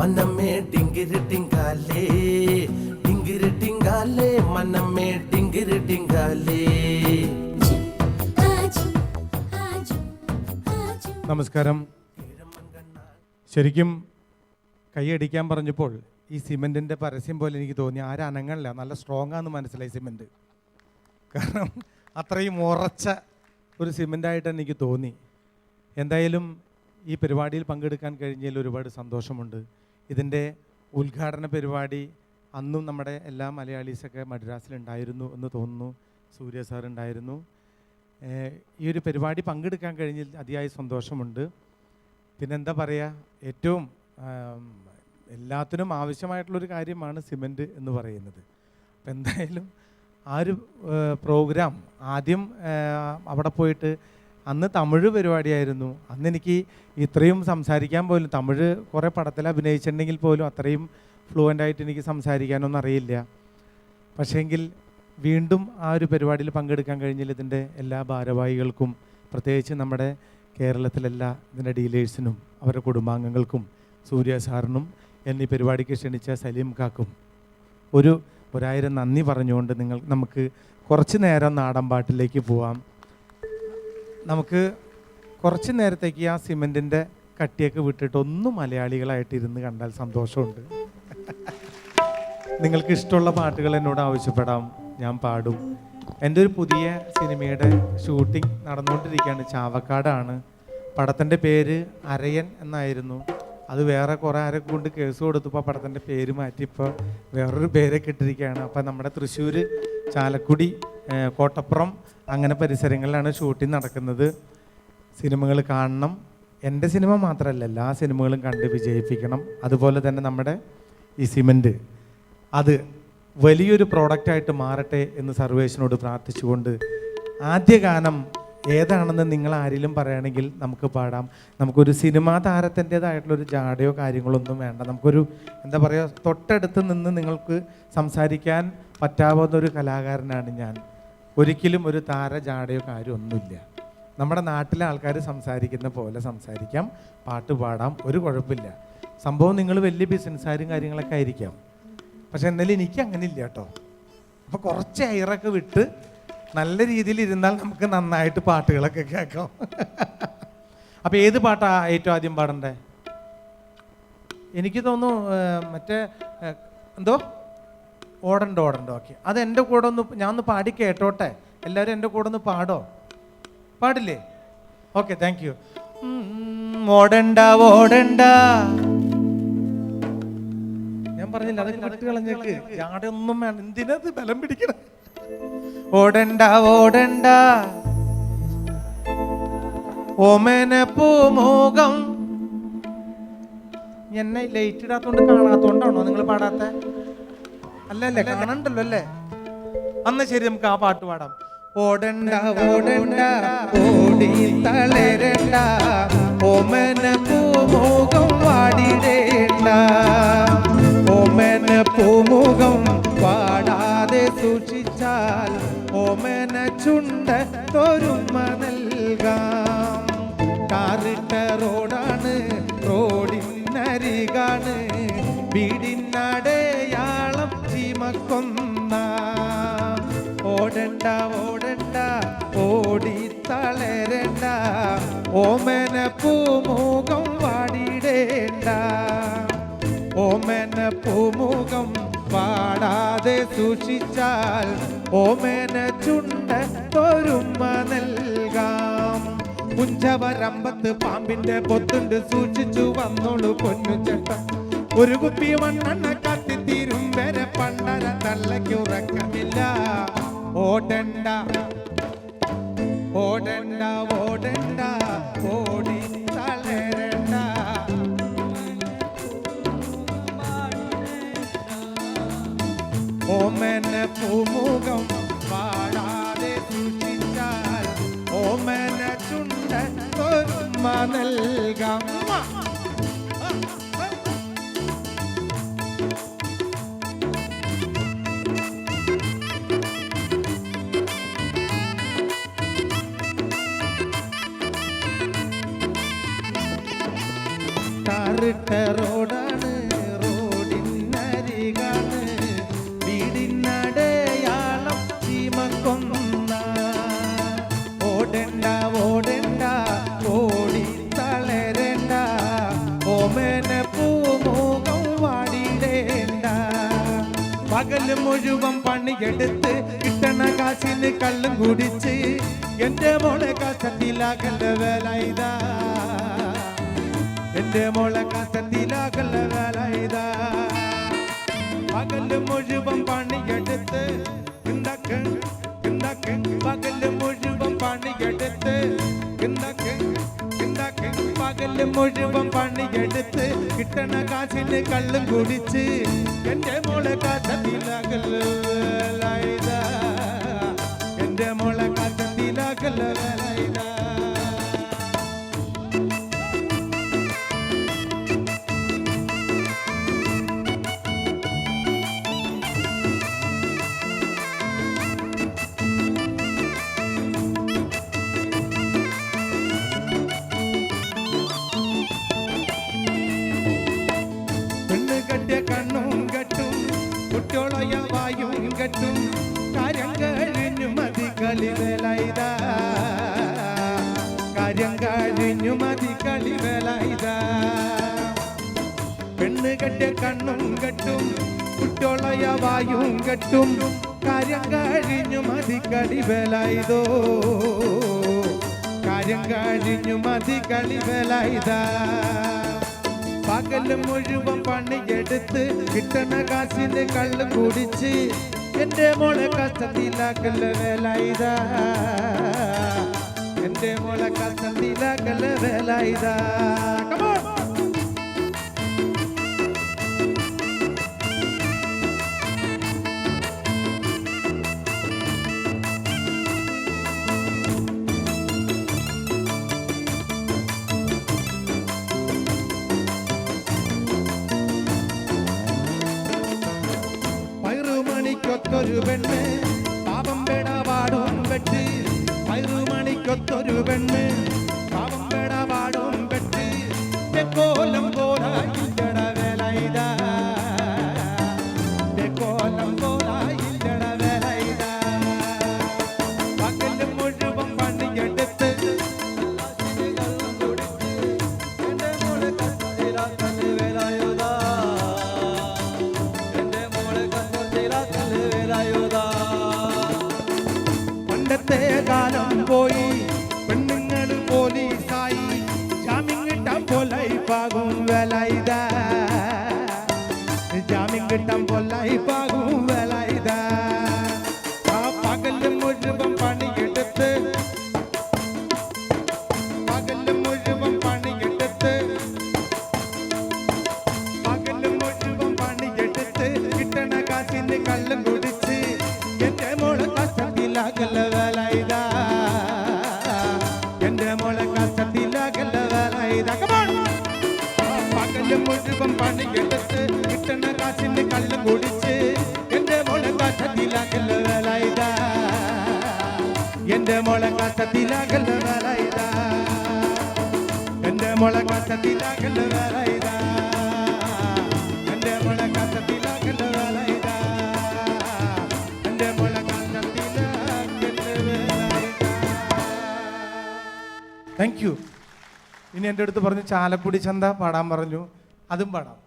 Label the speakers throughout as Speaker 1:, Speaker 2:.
Speaker 1: മനമേ ഡിങ്കിരി ഡിങ്കാലേ ഡിങ്കിരി ഡിങ്കാലേ മനമേ ഡിങ്കിരി ഡിങ്കാലേ.
Speaker 2: നമസ്കാരം. ശരിക്കും കൈയടിക്കാൻ പറഞ്ഞപ്പോൾ ഈ സിമെൻറ്റിൻ്റെ പരസ്യം പോലെ എനിക്ക് തോന്നി ആരനങ്ങളില്ല, നല്ല സ്ട്രോങ് ആണെന്ന് മനസ്സിലായി സിമെൻറ്റ്. കാരണം അത്രയും ഉറച്ച ഒരു സിമെൻ്റായിട്ട് എനിക്ക് തോന്നി. എന്തായാലും ഈ പരിപാടിയിൽ പങ്കെടുക്കാൻ കഴിഞ്ഞതിൽ ഒരുപാട് സന്തോഷമുണ്ട്. ഇതിൻ്റെ ഉദ്ഘാടന പരിപാടി അന്നും നമ്മുടെ എല്ലാ മലയാളീസൊക്കെ മദ്രാസിലുണ്ടായിരുന്നു എന്ന് തോന്നുന്നു. സൂര്യ സാർ ഉണ്ടായിരുന്നു. ഈ ഒരു പരിപാടി പങ്കെടുക്കാൻ കഴിഞ്ഞതിൽ അതിയായ സന്തോഷമുണ്ട്. പിന്നെന്താ പറയുക, ഏറ്റവും എല്ലാത്തിനും ആവശ്യമായിട്ടുള്ളൊരു കാര്യമാണ് സിമൻറ്റ് എന്ന് പറയുന്നത്. അപ്പം എന്തായാലും ആ ഒരു പ്രോഗ്രാം ആദ്യം അവിടെ പോയിട്ട്, അന്ന് തമിഴ് പരിപാടിയായിരുന്നു. അന്ന് എനിക്ക് ഇത്രയും സംസാരിക്കാൻ പോലും, തമിഴ് കുറേ പടത്തിൽ അഭിനയിച്ചിട്ടുണ്ടെങ്കിൽ പോലും അത്രയും ഫ്ലുവൻ്റായിട്ട് എനിക്ക് സംസാരിക്കാനൊന്നും അറിയില്ല. പക്ഷേങ്കിൽ വീണ്ടും ആ ഒരു പരിപാടിയിൽ പങ്കെടുക്കാൻ കഴിഞ്ഞാൽ ഇതിൻ്റെ എല്ലാ ഭാരവാഹികൾക്കും, പ്രത്യേകിച്ച് നമ്മുടെ കേരളത്തിലെല്ലാ ഇതിൻ്റെ ഡീലേഴ്സിനും അവരുടെ കുടുംബാംഗങ്ങൾക്കും സൂര്യ സാറിനും എന്നീ പരിപാടിക്ക് ക്ഷണിച്ച സലീം കാക്കും ഒരായിരം നന്ദി പറഞ്ഞുകൊണ്ട് നമുക്ക് കുറച്ച് നേരം നാടൻ പാട്ടിലേക്ക് പോവാം. നമുക്ക് കുറച്ച് നേരത്തേക്ക് ആ സിമെൻറ്റിൻ്റെ കട്ടിയൊക്കെ വിട്ടിട്ട് ഒന്ന് മലയാളികളായിട്ട് ഇരുന്ന് കണ്ടാൽ സന്തോഷമുണ്ട്. നിങ്ങൾക്ക് ഇഷ്ടമുള്ള പാട്ടുകൾ എന്നോട് ആവശ്യപ്പെടാം, ഞാൻ പാടും. എൻ്റെ ഒരു പുതിയ സിനിമയുടെ ഷൂട്ടിംഗ് നടന്നുകൊണ്ടിരിക്കുകയാണ്. ചാവക്കാടാണ്. പടത്തിൻ്റെ പേര് അരയൻ എന്നായിരുന്നു. അത് വേറെ കുറേ ആരൊക്കെ കൊണ്ട് കേസ് കൊടുത്തപ്പോൾ പടത്തിൻ്റെ പേര് മാറ്റി ഇപ്പോൾ വേറൊരു പേരൊക്കെ ഇട്ടിരിക്കുകയാണ്. അപ്പോൾ നമ്മുടെ തൃശ്ശൂർ, ചാലക്കുടി, കോട്ടപ്പുറം അങ്ങനെ പരിസരങ്ങളിലാണ് ഷൂട്ടിംഗ് നടക്കുന്നത്. സിനിമകൾ കാണണം. എൻ്റെ സിനിമ മാത്രമല്ല, എല്ലാ സിനിമകളും കണ്ട് വിജയിപ്പിക്കണം. അതുപോലെ തന്നെ നമ്മുടെ ഈ സിമൻറ്റ് അത് വലിയൊരു പ്രോഡക്റ്റായിട്ട് മാറട്ടെ എന്ന് സർവേശ്വരനോട് പ്രാർത്ഥിച്ചുകൊണ്ട് ആദ്യ ഗാനം ഏതാണെന്ന് നിങ്ങൾ ആരെങ്കിലും പറയുകയാണെങ്കിൽ നമുക്ക് പാടാം. നമുക്കൊരു സിനിമാ താരത്തിൻ്റേതായിട്ടുള്ളൊരു ജാടയോ കാര്യങ്ങളൊന്നും വേണ്ട. നമുക്കൊരു എന്താ പറയുക, തൊട്ടടുത്ത് നിന്ന് നിങ്ങൾക്ക് സംസാരിക്കാൻ പറ്റാവുന്ന ഒരു കലാകാരനാണ് ഞാൻ. ഒരിക്കലും ഒരു താര ജാടയോ കാര്യമൊന്നുമില്ല. നമ്മുടെ നാട്ടിലെ ആൾക്കാർ സംസാരിക്കുന്ന പോലെ സംസാരിക്കാം, പാട്ട് പാടാം, ഒരു കുഴപ്പമില്ല. സംഭവം നിങ്ങൾ വലിയ ബിസിനസ്സുകാരും കാര്യങ്ങളൊക്കെ ആയിരിക്കാം, പക്ഷെ എന്നാലും എനിക്ക് അങ്ങനെ ഇല്ല കേട്ടോ. അപ്പോൾ കുറച്ച് എയറൊക്കെ വിട്ട് നല്ല രീതിയിൽ ഇരുന്നാൽ നമുക്ക് നന്നായിട്ട് പാട്ടുകളൊക്കെ കേൾക്കാം. അപ്പോൾ ഏത് പാട്ടാണ് ഏറ്റവും ആദ്യം പാടണ്ടേ? എനിക്ക് തോന്നുന്നു മറ്റേ എന്തോ ഓടണ്ട. ഓക്കെ, അത് എൻ്റെ കൂടെ ഞാൻ ഒന്ന് പാടി കേട്ടോട്ടെ. എല്ലാവരും എൻ്റെ കൂടെ ഒന്ന് പാടോ? പാടില്ലേ? Okay, thank you. ഓടണ്ട ഞാൻ പറഞ്ഞില്ല, അതൊക്കെ വിട്ട് കളഞ്ഞേക്ക്. ജാടൊന്നും വേണ്ട, എന്തിനത് ബലം പിടിക്കണം. ഓടണ്ട ഓമന പൂമുഖം. എന്നെ ലൈറ്റ് ഇടാത്തോണ്ട് കാണാത്തോണ്ടാണോ നിങ്ങൾ പാടാത്ത? അല്ലല്ലേ, കാണണ്ടല്ലോ അല്ലേ? അന്ന് ശരി, നമുക്ക് ആ പാട്ട് പാടാം. ഓടണ്ട ഓടി തളരണ്ട, ഓമന പൂമുഖം വാടിടേണ്ട, ഓമന പൂമുഖം പാടാതെ സൂക്ഷിച്ചാൽ ഓമന ചുണ്ട തൊരുമ നൽകാം. കാറിട്ട റോഡാണ്, റോഡിനരികാണ്, വീടിനടയാളം ചീമക്കൊന്ന. ഓടണ്ട ഓടി തളരണ്ട, ഓമന പൂമുഖം വാടിടേണ്ട, ഓമന പൂമുഖം പാടാതെ സൂക്ഷിച്ചാൽ ഓമന ചുണ്ട തൊരുമ നൽകാം. പുഞ്ചവരമ്പത്ത് പാമ്പിന്റെ പൊത്തുണ്ട്, സൂക്ഷിച്ചു വന്നോളൂ പൊന്നു ചേട്ട. ഒരു കുപ്പി മണ്ണെണ്ണ കത്തിത്തീരും വരെ പണ്ടര തള്ളയ്ക്കുറക്കമില്ല. ഓടണ്ട ഓടി തളരണ്ട, ഓമന പൂമുഖം പാടാതെ സൂക്ഷിച്ചാൽ ഓമന ചുണ്ട തൊരുമ നൽകാം. ടാറിട്ട റോഡാണ്, അങ്ങനെ പൂമുഖം വാടിയിടേണ്ട. പകല് മുഴുവൻ പണിയെടുത്ത് കിട്ടണ കാശിന് കള്ളും കുടിച്ച് എന്റെ മോളെ കസത്തിലാകല്ല വേല ഇതാ. എന്റെ മോളെ കസത്തിലാകല്ല വേല ഇതാ. പകല് മുഴുവൻ പണിയെടുത്ത് പകല് മുഴുവൻ പണിയെടുത്ത് പകല് മുഴുവൻ പണിയെടുത്ത് കിട്ടണ കാശിന് കള്ളും കുടിച്ച് എന്റെ മോളെ കസത്തിലാകല്ല വേല ഇതാ. എന്റെ മോളെ കസത്തിലാകല്ല വേല ഇതാ. കണ്ണും കെട്ടും കുട്ടിയോളയ വായും കെട്ടും കാര്യം കഴിഞ്ഞു മതി കളിവേലൈതാ. കാര്യം കഴിഞ്ഞു മതി കളിവേലൈതാ. പെണ്ണ് കെട്ടിയ കണ്ണും കെട്ടും കുട്ടിയോളയ വായും കെട്ടും കാര്യം കഴിഞ്ഞു മതി കളിവേലൈതോ. കാര്യം കഴിഞ്ഞു മതി കളിവേലൈതാ. പകല് മുഴുവൻ പണിയെടുത്ത് കിട്ടണ കാശിന് കള്ളും കുടിച്ച് എന്റെ മോളെ കസത്തിലാക്കല്ല വേല ഇതാ. എന്റെ മോളെ കസത്തിലാക്കല്ല വേല ഇതാ. ൊത്തൊരു പെണ്ണ് പാപം പെടപാടും പെട്ട്. 10 മണിക്കൊത്തൊരു പെണ്ണ് പാപം പെടപാടും പെട്ട്. കോലം പോലായില്ലട വേല ഇതാ. കോലം പോലായില്ലട വേല ഇതാ. പകല് മുഴുവൻ പണിയെടുത്ത് എന്റെ മോളെ കസത്തിലാക്കല് വേലയുതാ. പണ്ടത്തെ കാലം പോയി പെണ്ണുങ്ങൾ പോലീസായി ജാമ്യം കിട്ടാൻ പൊലൈപ്പാകും വേല ഇതാ. ജാമ്യം കിട്ടാൻ പൊലൈപ്പാകും വേല ഇതാ. ആ പകല് മുഴുവൻ പണിയെടുത്ത് പകല് മുഴുവൻ പണിയെടുത്ത് പകല് മുഴുവൻ പണിയെടുത്ത് കിട്ടണ കാശിന് കള്ളും കുടിച്ച് എന്റെ മോളെ കസത്തിലാകല്ല വേല ഇതാ. എന്റെ മോളെ കസത്തിലാകല്ല വേല ഇതാ. പകല് മുഴുവൻ പണിയെടുത്ത് കിട്ടണ കാശിന് കള്ളും കുടിച്ച് എന്റെ മോളെ കസത്തിലാകല്ല വേല ഇതാ. എന്റെ മോളെ കസത്തിലാകല്ല വേല ഇതാ. എന്റെ മോളെ കസത്തിലാകല്ല വേല ഇതാ. എന്റെ മോളെ കസത്തിലാകല്ല വേല ഇതാ. എന്റെ മോളെ കസത്തിലാകല്ല വേല ഇതാ. Thank you. ഇനി എൻ്റെ അടുത്ത് പറഞ്ഞു ചാലക്കുടി ചന്ത പാടാൻ പറഞ്ഞു. അതും പാടാം.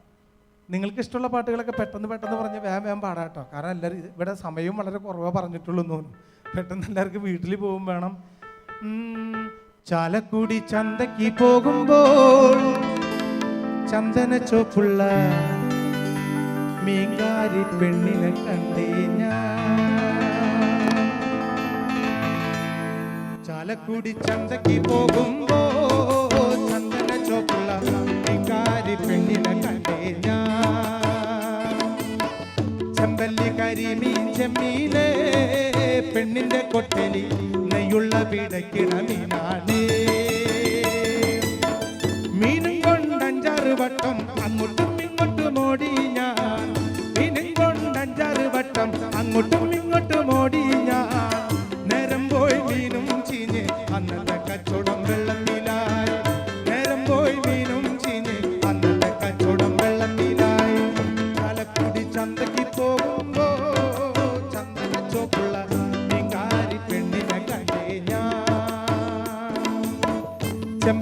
Speaker 2: നിങ്ങൾക്ക് ഇഷ്ടമുള്ള പാട്ടുകളൊക്കെ പെട്ടെന്ന് പറഞ്ഞ് വേഗം പാടാം കേട്ടോ. കാരണം എല്ലാവരും ഇവിടെ സമയവും വളരെ കുറവാണ് പറഞ്ഞിട്ടുള്ളൂ എന്ന് തോന്നുന്നു. പെട്ടെന്ന് എല്ലാവർക്കും വീട്ടിൽ പോകും വേണം. ചാലക്കുടി ചന്തയ്ക്ക് പോകുമ്പോൾ ചന്ദന ചോപ്പുള്ള മീൻകാരി പെണ്ണിനെ കണ്ടേ ഞാൻ. ചാലക്കുടി ചന്തയ്ക്ക് പോകുമ്പോ ചന്ദന ചോപ്പുള്ള മീൻകാരി പെണ്ണിനെ കണ്ടേ ഞാൻ. ചെമ്പല്ലി കരിമീൻ ചെമ്മീനെ പെണ്ണിന്റെ കൊട്ടലി നെയ്യുള്ള പിടക്കിട മീനാണ്. മീനും കൊണ്ട് 5-6 വട്ടം അങ്ങോട്ടും ഇങ്ങോട്ടും ഓടി ഞാൻ. മീനും കൊണ്ട് 5-6 വട്ടം അങ്ങോട്ടും ഇങ്ങോട്ടും ഓടി ഞാൻ. നേരം പോയി മീനും ചീഞ്ഞ് അന്നത്തെ കച്ചവടം വെള്ളത്തിലായി. നേരം പോയി മീനും ചീഞ്ഞ് അന്നത്തെ കച്ചവടം വെള്ളത്തിലായി. ചാലക്കുടി ചന്തയ്ക്ക് പോകുമ്പോ ചന്ദന ചോപ്പുള്ള മീൻകാരി പെണ്ണിനെ കണ്ടേ ഞാൻ.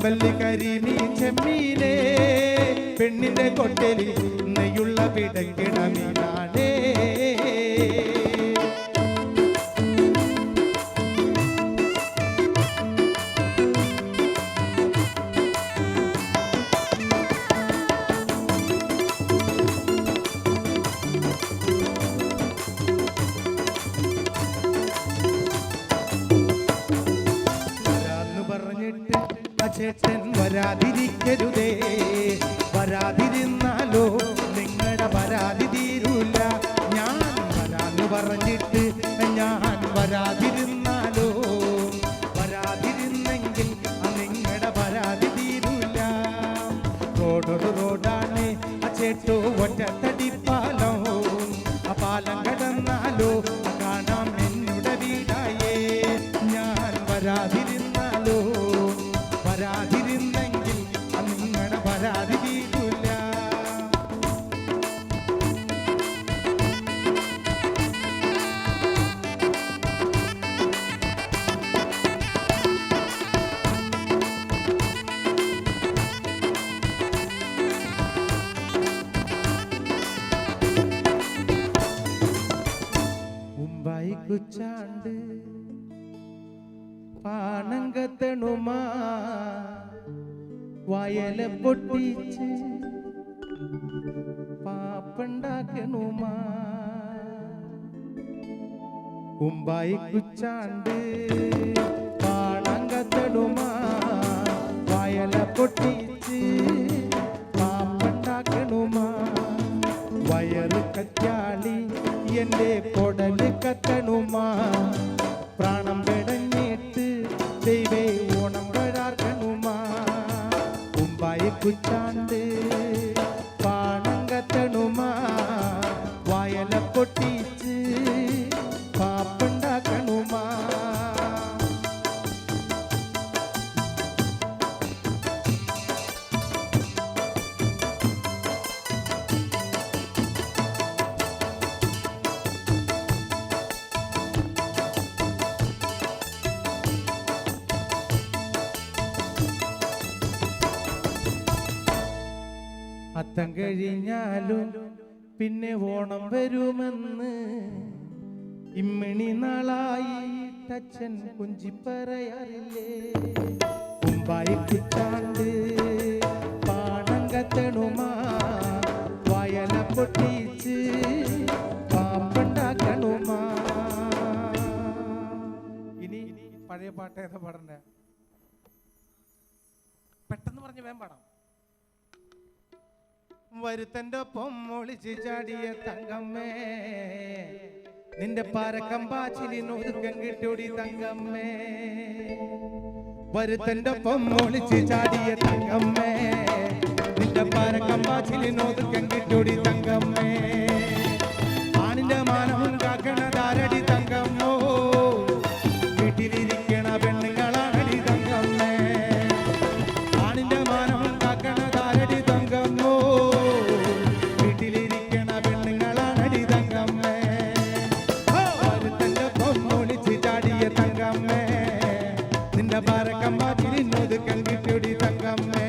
Speaker 2: ചെമ്പല്ലി കരിമീൻ ചെമ്മീനേ പെണ്ണിന്റെ കൊട്ടലി നെയ്യുള്ള പിടക്കിട മീനാണേ. ചേട്ടൻ വരാതിരിക്കരുതേ, വരാതിരുന്നാലോ നിങ്ങളുടെ പരാതി തീരൂല. ഞാൻ വരാന്ന് പറഞ്ഞിട്ട് ഞാൻ വരാതിരുന്നാലോ, വരാതിരുന്നെങ്കിൽ നിങ്ങളുടെ പരാതി തീരൂല. റോഡൊരു റോഡാണ് ആ ചേട്ടോ ഒറ്റത്തടിപ്പാലം, ആ പാലം കടന്നാലോ കാണാം എന്നുടെ വീടായേ. ഞാൻ വരാതിരുന്നാലോ, വരാതിരുന്നെങ്കിൽ നിങ്ങളുടെ പരാതി തീരൂല. മുംബൈ കുച്ചാണ്ട് പാണങ്കത്തണുമാ വയല പൊട്ടിച്ച് പാപ്പണ്ടാക്കണുമാ. കുമ്പായി കുച്ചാണ്ട് പാണങ്കത്തണുമാ വയല പൊട്ടിച്ച് പാപ്പണ്ടാക്കണുമാ. വയറ് കറ്റാളി എന്റെ കൊടല് കത്തണുമാ. പ്രാണം പെടഞ്ഞിട്ട് ദൈവേ ഓണം വരാർക്കണുമാ. കുമ്പായി കുച്ചാണ്ട് പാണങ്കത്തണുമാ വയല പൊട്ടിച്ച് പാപ്പുണ്ടാക്കണുമാ. അത്തം കഴിഞ്ഞാലും പിന്നെ ഓണം വരുമെന്ന് ഇമ്മിണി നാളായി തച്ചൻ കുഞ്ചി പറയാറില്ലേ. കുമ്പായി കുച്ചാണ്ട് പാണങ്കത്തണുമാ വയല പൊട്ടിച്ച് പാപ്പുണ്ടാക്കണുമാ. ഇനി പഴയ പാട്ട് ഏതാ പാടണ്ടേ? പെട്ടെന്ന് പറഞ്ഞ് വേം പാടാം. വരുത്തന്റെ ഒപ്പം ഒളിച്ച് ചാടിയ തങ്കമ്മേ, നിന്റെ പാരക്കമ്പാച്ചിലിനൊതുക്കം കിട്ടൂടി തങ്കമ്മേ. വരുത്തന്റെ ഒപ്പം ഒളിച്ച് ചാടിയ തങ്കമ്മേ, നിന്റെ പാരക്കമ്പാച്ചിലിനൊതുക്കം കിട്ടൂടി തങ്കമ്മേ. ആണിന്റെ മാനവും കാക്കണതാരടി തങ്കമ്മോ, വീട്ടിലിരിക്കണ പെണ്ണുങ്ങളാണടി തങ്കമ്മേ. ആണിന്റെ മാനവും കാക്കണതാരടി തങ്കമ്മോ, പാരക്കമ്പാച്ചിലിനൊതുക്കം കിട്ടൂടി തങ്കമ്മേ.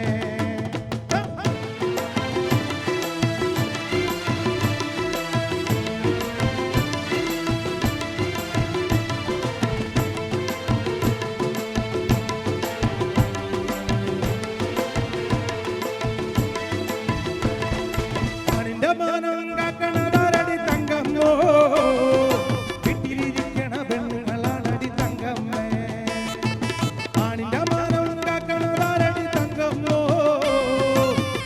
Speaker 2: ആണിന്റെ മാനം കാക്കണതാരടി തങ്കമ്മോ, വീട്ടിലിരിക്കണ പെണ്ണുങ്ങളാണടി തങ്കമ്മേ. ആണിന്റെ മാനം കാക്കണതാരടി തങ്കമ്മോ,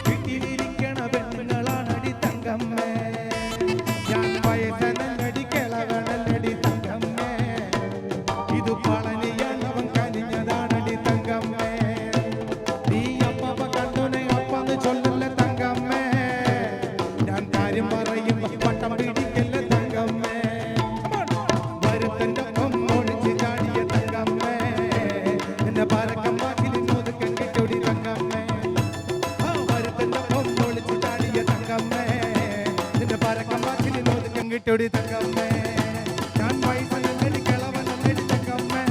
Speaker 2: വീട്ടിലിരിക്കണ പെണ്ണുങ്ങളാണടി തങ്കമ്മേ. ഞാൻ വയസ്സനടി കിളവണല്ലടി തങ്കമ്മേ, ഇത് പളനിയാണവൻ കനിഞ്ഞതാണടി തങ്കമ്മേ. നീ അപ്പ കണ്ടോനെ അപ്പന്ന് ചൊല്ലല്ല തങ്കമ്മേ, ഞാൻ കാര്യം പറയും പട്ടം പിടിക്കല്ല തങ്കമ്മേ. വരുത്തന്റെ ഒപ്പം ഒളിച്ച് ചാടിയ തങ്കമ്മേ, നിന്റെ പാരക്കമ്പാച്ചിലിനൊതുക്കം കിട്ടൂടി തങ്കമ്മേ. വരുത്തന്റെ ഒപ്പം ഒളിച്ച് ചാടിയ തങ്കമ്മേ, നിന്റെ പാരക്കമ്പാച്ചിലിനൊതുക്കം കിട്ടൂടി തങ്കമ്മേ. ഞാൻ വയസ്സനല്ലടി കിളവനല്ലടി തങ്കമ്മേ,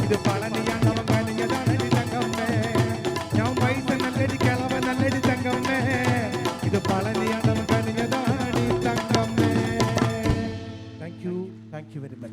Speaker 2: ഇത് പളനിയാണവൻ കനിഞ്ഞതാണടി തങ്കമ്മേ. കല്യാണം കഴിഞ്ഞതാടി തങ്കമ്മേ. Thank you very much.